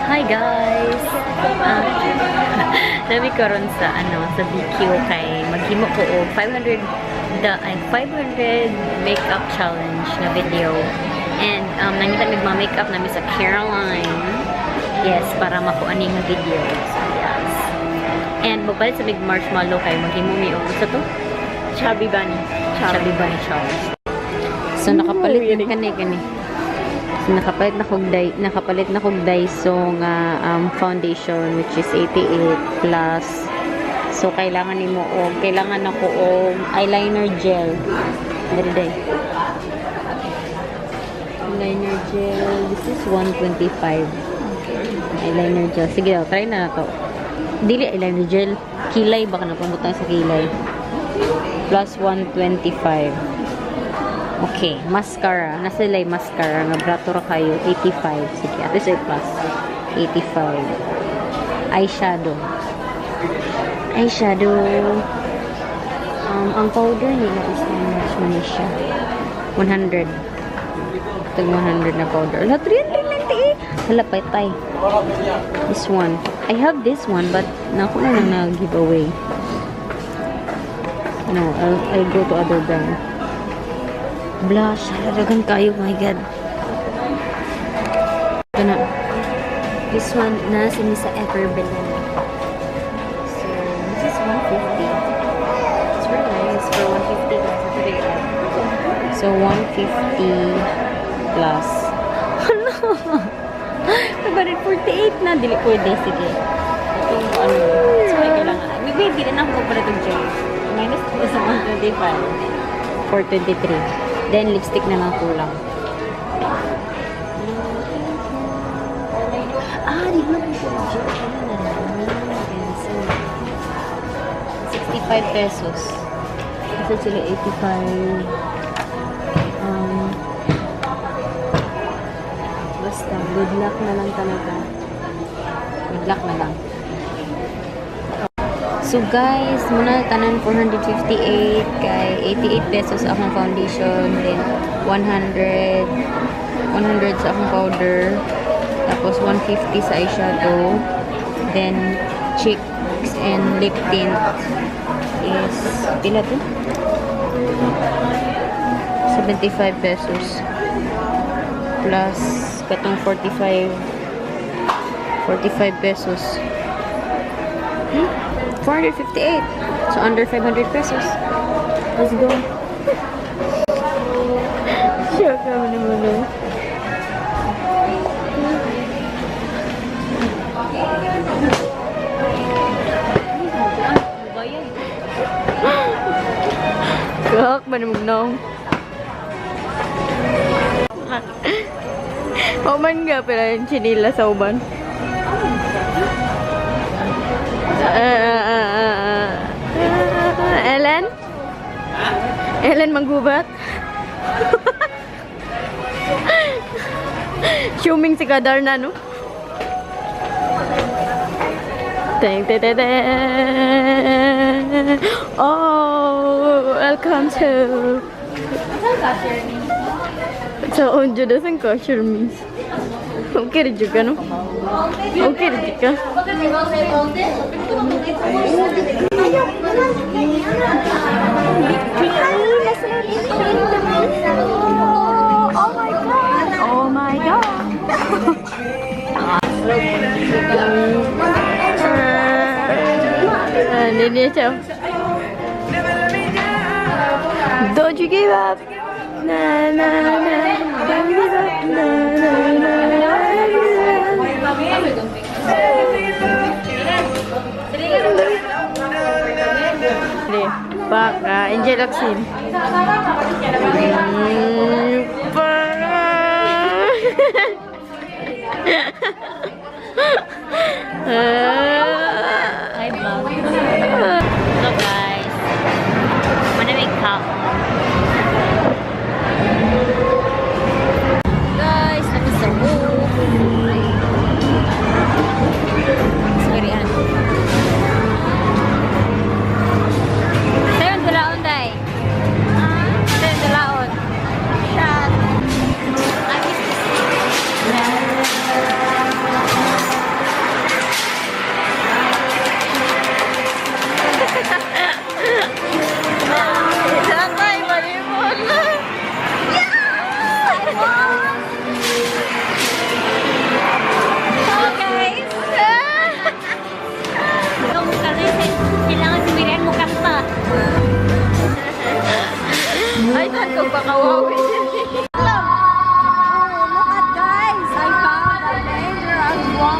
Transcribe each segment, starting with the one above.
Hi guys! Nami karon sa sa BQ kay maghimo ko og 500 makeup challenge na video. And nangita mig makeup nami sa Caroline. Yes, para makuan nga video. So, yes. And magpalit sa big marshmallow kay maghimo mi og sa to Chubby Bunny. Chubby Bunny challenge. So nakapalit kani. Nakapalit na kog Daiso nga foundation which is 88 plus. So kailangan nimo og ako og eyeliner gel. Dali. Eyeliner gel. This is 125. Eyeliner gel. Sige daw, try na to. Dili eyeliner gel, kilay baka napamutang sa kilay. Plus 125. Okay, mascara. Nasa lay mascara. Nabrato ra kayo. 85. Sige, at least ay plus. 85. Eyeshadow. Ang powder nila is siya. 100. Tag 100 na powder. Hala, 398. Hala, pay. This one. I have this one, but naku na lang na-giveaway. No, I'll go to other brand. Blush. Halagan kayo. My God. Ito na. This one, nasa sa Everbelin. So, this is 150. It's very nice for 150. So, 150 plus. Ano? Nagbarit 48 na. Dili pwede. Sige. Itong ano. So, may kailangan. May baby rin ako para itong gel. Minus sa 125. 423. Then, lipstick na lang kulang. Di ba po siya? 65 pesos. Kasi sila 85. Basta, good luck na lang talaga. Good luck na lang. So guys, muna tanan 458 kay 88 pesos akong foundation, then 100 sa akong powder, tapos 150 sa eyeshadow, then cheeks and lip tint is pila to? 75 pesos plus katong 45 pesos. 458. So, under 500 pesos. Let's go. Shock naman naman. Shock ba naman nung? Oman nga pala yung chinila sa uban. Ellen manggubat. Shuming si Kadar na, no? Teng. Oh, welcome to. So, onjo da sang kosher means. Okay rin juga, no? Okay rin juga. Oh my god. Ini siya. Don't you give up. Na na na. Don't give up. Na na na. Pak, Angel Oxin. Hi vlog. So guys, manamig ka. Guys, kami sa move. Sorry, Sayon dalaon day. Sayon dalaon. Shot. I miss this.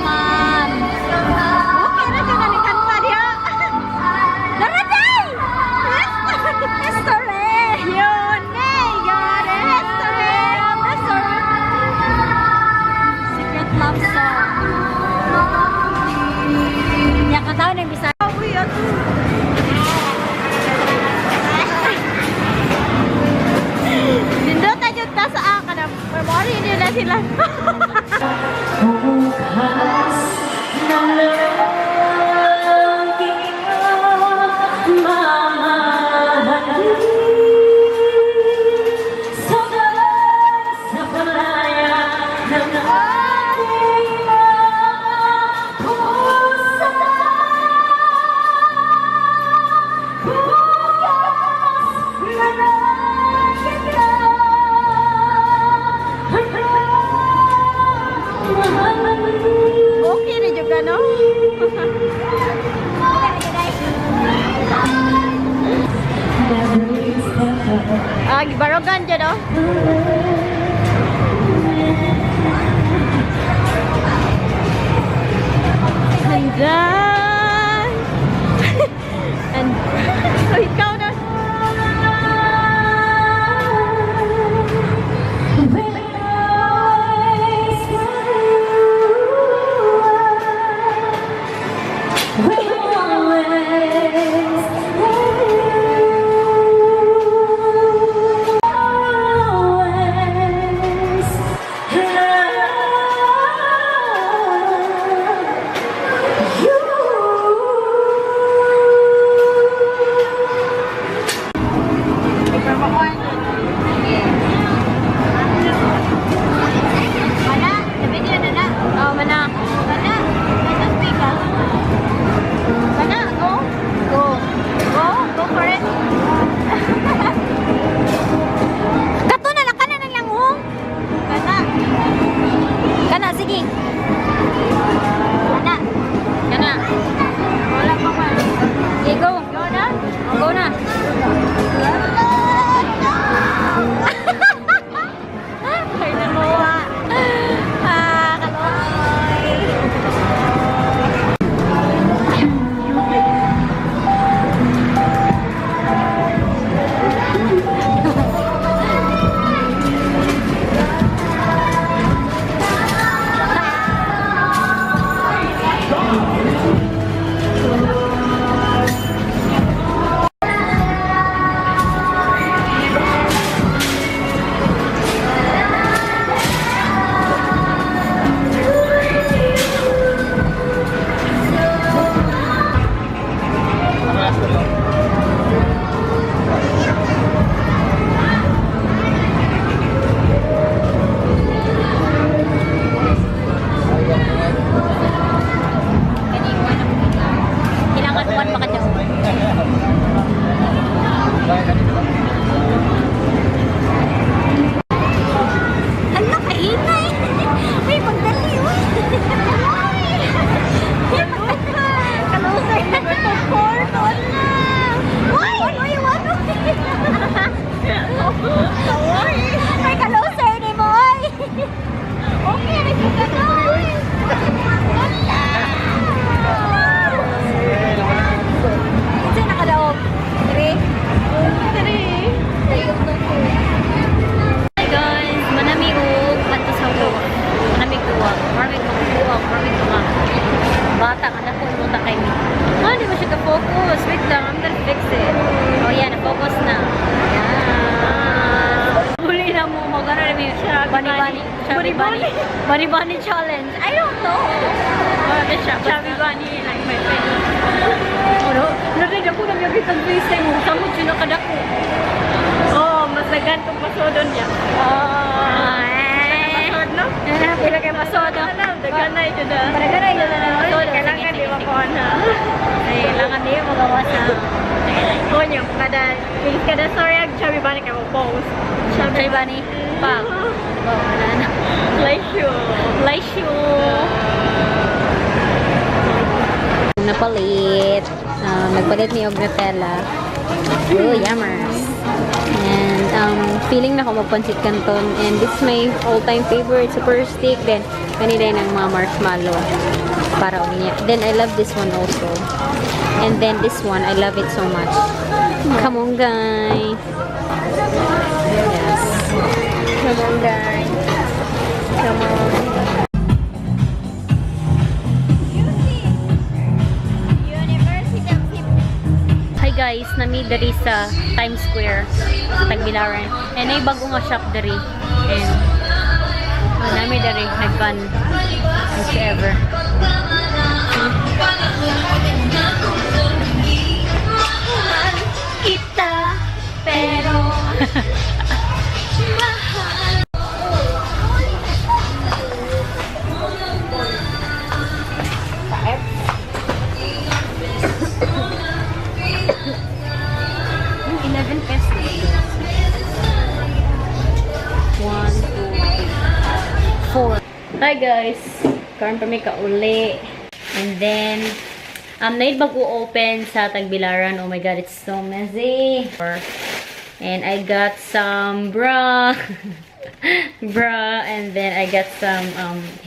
man. Okay na dyan, nalikan pa diya. Daratay! Restaurant! Yun eh! Yun eh! Restaurant! Secret love song. Yan ka tao na yung bisa. Nindot na dyan ta sa akin na memory nila sila. Bukas na lagi mamahalin sa palaya ng ating mga pusa. Okay na juga, no? Gibarogan dyan, no? Hanggang and so ikaw na Bunny challenge. I don't know. The chubby bunny, like my friend. Ano? Narin ako na yung kitang face mo. Samot yun ang kadako. Oh, masagan kong pasodon niya. Pasod, no? Pila kayo pasod, no? Daganay yun na. Daganay yun na. Kailangan di makuha na. Kailangan di magawas na. O nyo, kada story ang chubby bunny kayo post. Chubby bunny? Pa. Wala na. Laisyo. Napalit. Nagpalit ni og Nutella. Oh, yummers. And feeling na ako magpansit canton. And this is my all-time favorite, super stick. Then, kanila ng mga marshmallow. Para ulinya. Then, I love this one also. And then, this one, I love it so much. Come on, guys. Yes. Come on, guys. Come on. Guys, nami dari sa Times Square sa Tagbilaran. And ay bago nga shop dari. And nami dari nagkan whichever. Kita pero hi guys, karon pa may kauli. And then night bago open sa Tagbilaran. Oh my god, it's so messy. And I got some bra bra, and then I got some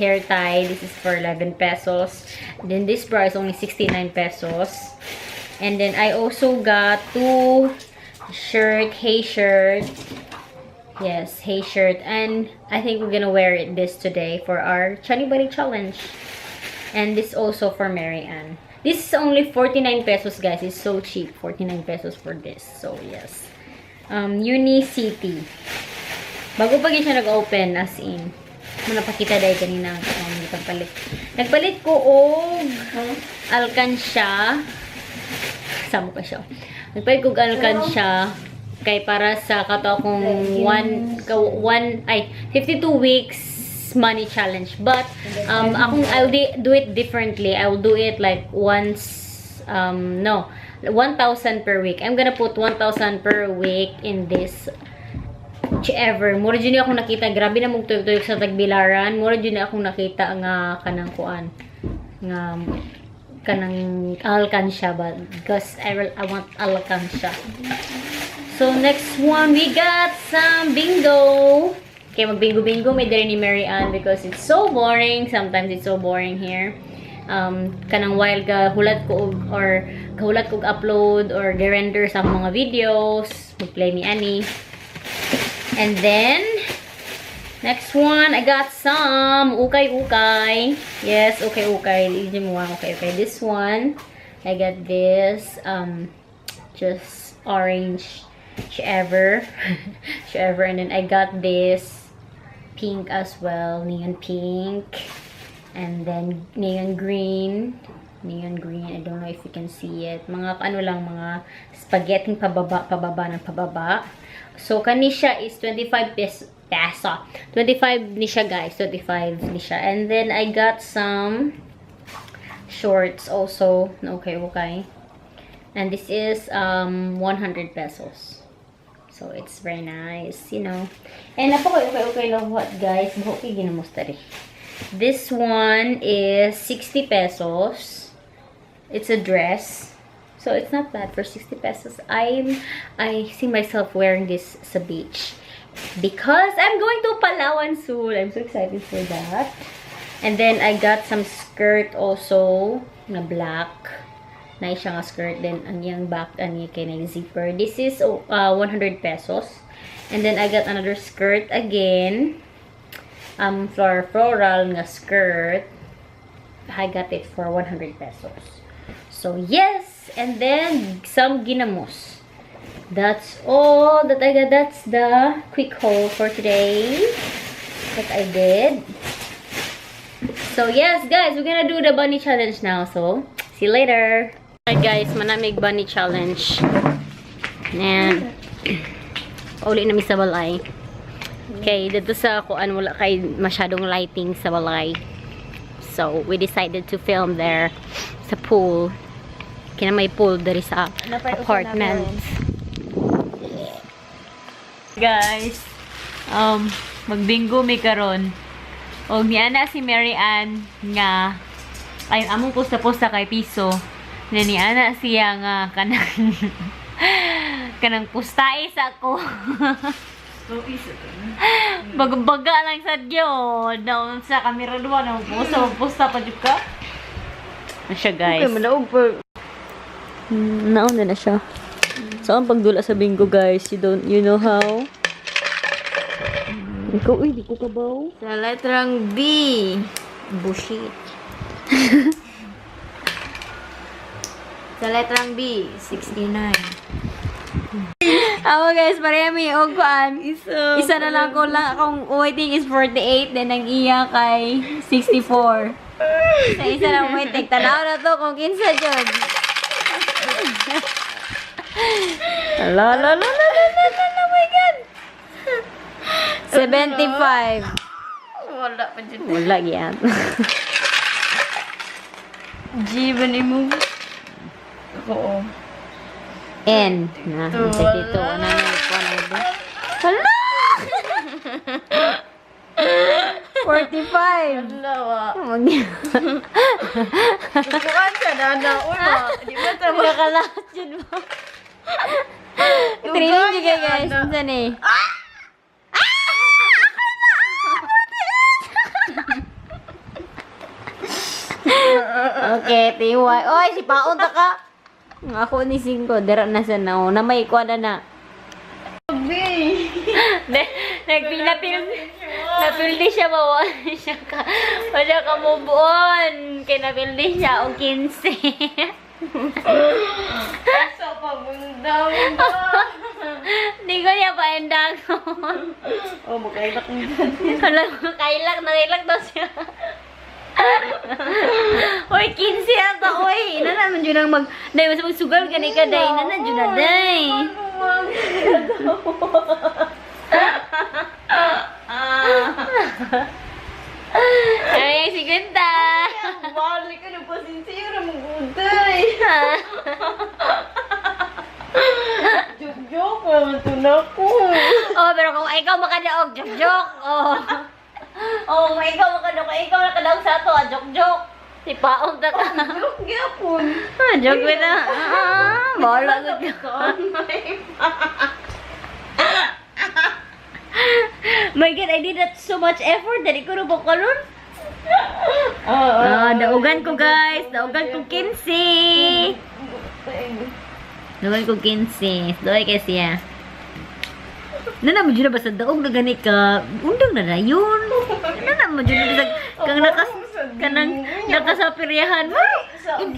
hair tie. This is for 11 pesos. Then this bra is only 69 pesos. And then I also got two hey shirt. Yes, hey shirt. And I think we're gonna wear this today for our Chani Bari challenge. And this also for Mary Ann. This is only 49 pesos, guys. It's so cheap. 49 pesos for this. So, yes. Uni City. Bago pa siya nag-open, as in. Muna pakita dahil kanina. Nagpalit ko og alkansya. Sama pa siya. Nagpalit ko og alkansya. Kay para sa kato akong 52 weeks money challenge. But I'll do it differently. I will do it like once 1,000 per week. I'm gonna put 1,000 per week in this whichever. Mura dyan ako nakita, grabe na mong tuyok-tuyok sa Tagbilaran. Mura dyan ako nakita nga kanang kuan nga kanang alkansya ba, because I want alkansya. So, next one, we got some bingo. Okay, mag-bingo-bingo. May dali ni Mary Ann because it's so boring. Sometimes it's so boring here. Kanang while gahulat ko or gahulat ko upload or ga-render sa mga videos. Mag-play ni Annie. And then, next one, I got some ukay-ukay. Yes, ukay-ukay. Okay. This one, I got this, just orange. Whichever. And then I got this pink as well, neon pink, and then neon green. I don't know if you can see it. Mga ano lang, mga spaghetti pababa ng pababa. So kani siya is 25 peso. 25 ni siya, guys. 25 ni siya. And then I got some shorts also. Okay. And this is 100 pesos. So, it's very nice, you know. And okay lang what, guys. Okay, ginamusta rin. This one is 60 pesos. It's a dress. So, it's not bad for 60 pesos. I see myself wearing this sa beach. Because I'm going to Palawan soon. I'm so excited for that. And then, I got some skirt also na black. Nice siya nga skirt. Then, ang yung back, kay na zipper. This is 100 pesos. And then, I got another skirt again. Floral nga skirt. I got it for 100 pesos. So, yes! And then, some ginamos. That's all that I got. That's the quick haul for today that I did. So, yes, guys, we're gonna do the bunny challenge now. So, see you later! Alright guys, manamig bunny challenge. And uli na mi sa balay. Okay, dito sa kuan wala kay masyadong lighting sa balay. So, we decided to film there sa pool. Kina may pool dari sa apartment. Guys, magbingo mi karon. Og niana si Mary Ann nga ay among posta kay piso. Nani ana siya nga kanang Kanang pustais ako. Baga lang sa Diyo. Down sa camera duwa na pusta pa jud ka. Siya guys. Okay, manaog pa. Nauna na siya. So, ang pagdula sa bingo, guys, you know how? Ikaw, di ko kabaw. Sa letrang B. Bullshit. Sa letrang B, 69. Ako guys, parehami og kuan. Isa na lang ko lang akong waiting is 48, then ang iya kay 64. Sa isa lang waiting. Tanaw na to kung kinsa jud. La la la la la la, oh my god. 75. Wala pa dyan. Wala, yan. G ba ni mo? Oo. N. Na, dito. Ano na ito? Hala! 45. Lawa. Kukuhan ka na na. Una. Di ba ito makalahat dyan mo? Training juga guys. Minsan eh. Okay, tiwai. Oy, si Paon ta ka. Ako ni 5, dira na sa nao. Na may kuha na. Napildi siya ba? Wala ka mo buon. Kaya napildi siya o 15. Sa pabundang ba? Hindi ko niya paendangon. Oh, makailak mo Wala, kailak daw siya. Oy, 15 ata, oy. Ina naman dyan ang day, mas magsugal ka ni ka, day. Ina na dyan na, day. Ay, sigunda. Balik ka na pasinsira mong guday. Joke-joke naman ito na ko. Oh, pero kung ikaw makadaog, joke-joke. Oh. Oh, kung ikaw nakadaog sa ato, joke-joke. Si Paong ta ka. Joke gyapon. Joke ba na? Bahala ka. My God, I did that so much effort. Dali ko rubok ka nun. Daugan ko guys. Daugan ko 15. Daugan ko 15. Doy kasi ya. Nana mo dyan na basta daog na gani ka. Undang na na yun. Nana mo dyan na kanang nakasapiryahan mo.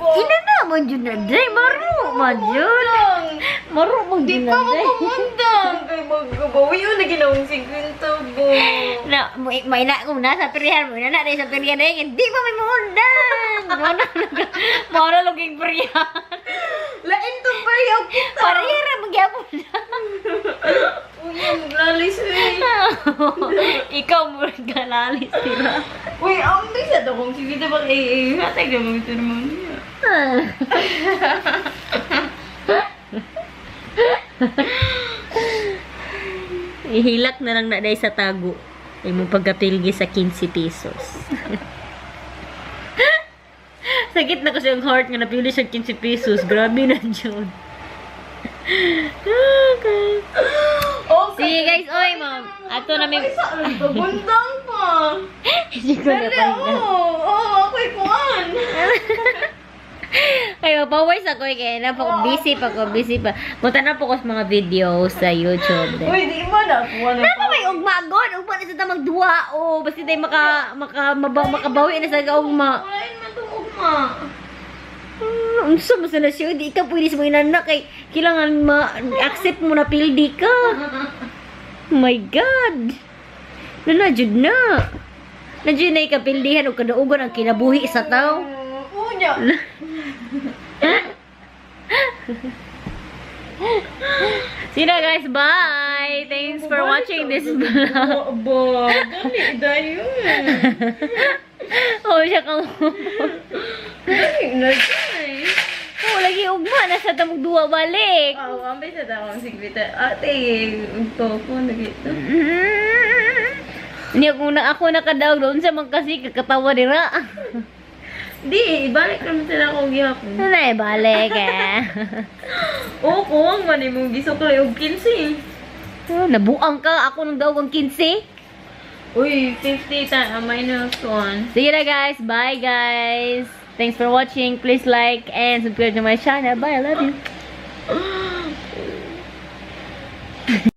Ina na mo dyan na day. Maro mo dyan. Maro mo dyan Di na pa day. makamundang. Kaya magkabawi yun na ginawang 50 bo. Na, may na kung nasa peryahan mo, na sa peryahan na yun, hindi pa may mahundan. Mawala luging peryahan. Lain to bayaw kita. Para yara magyapon na. Uy, maglalis eh. Ikaw mo galalis sila. Uy, ang bisa to kung sige na bang hatag na mga ito naman niya. Ihilak na lang na day sa tago. Ay mo pagkapilgi sa 15 pesos. Sakit na kasi ang heart nga napili sa 15 pesos. Grabe na dyan. Okay. Sige guys, oy ma'am. Ato na may... Saan ito? Bundang pa. Hindi ko na Dali, pa. ako'y kuhan. Ay, mapawais ako kaya na po. Busy pa. Punta na po ko sa mga videos sa YouTube. Uy, di ba na? Napa may ugmagon? Ugma na sa tamang duwa. O, basta tayo makabawi na sa kaugma. Walain man itong ugma. Unsa mo sana siya? Di ka pwede sa mga inanak. Kay kailangan ma-accept mo na pildi ka. Oh my God. Nanajud na. Nandiyan na ikapildihan o kadaugan ang kinabuhi sa tao. Unya. See you guys. Bye. Thanks for watching this vlog. Ba, dali, dayon. Oh, siya ka. Dali na siya. Oh, lagi ugma. Nasa tamog duwa balik. Ambay sa tawang sigbita. Ate, ito ko na gito. Hindi ako nakadaog doon sa mga kasi kakatawa nila. Di, ibalik naman sila ko gihapon. Ano na balik eh. Oo, kuwang man mong gisuklay og 15. Nabuang ka. Ako nung daw ang 15. Uy, 50 minus 1. Sige na guys. Bye guys. Thanks for watching. Please like and subscribe to my channel. Bye. I love you.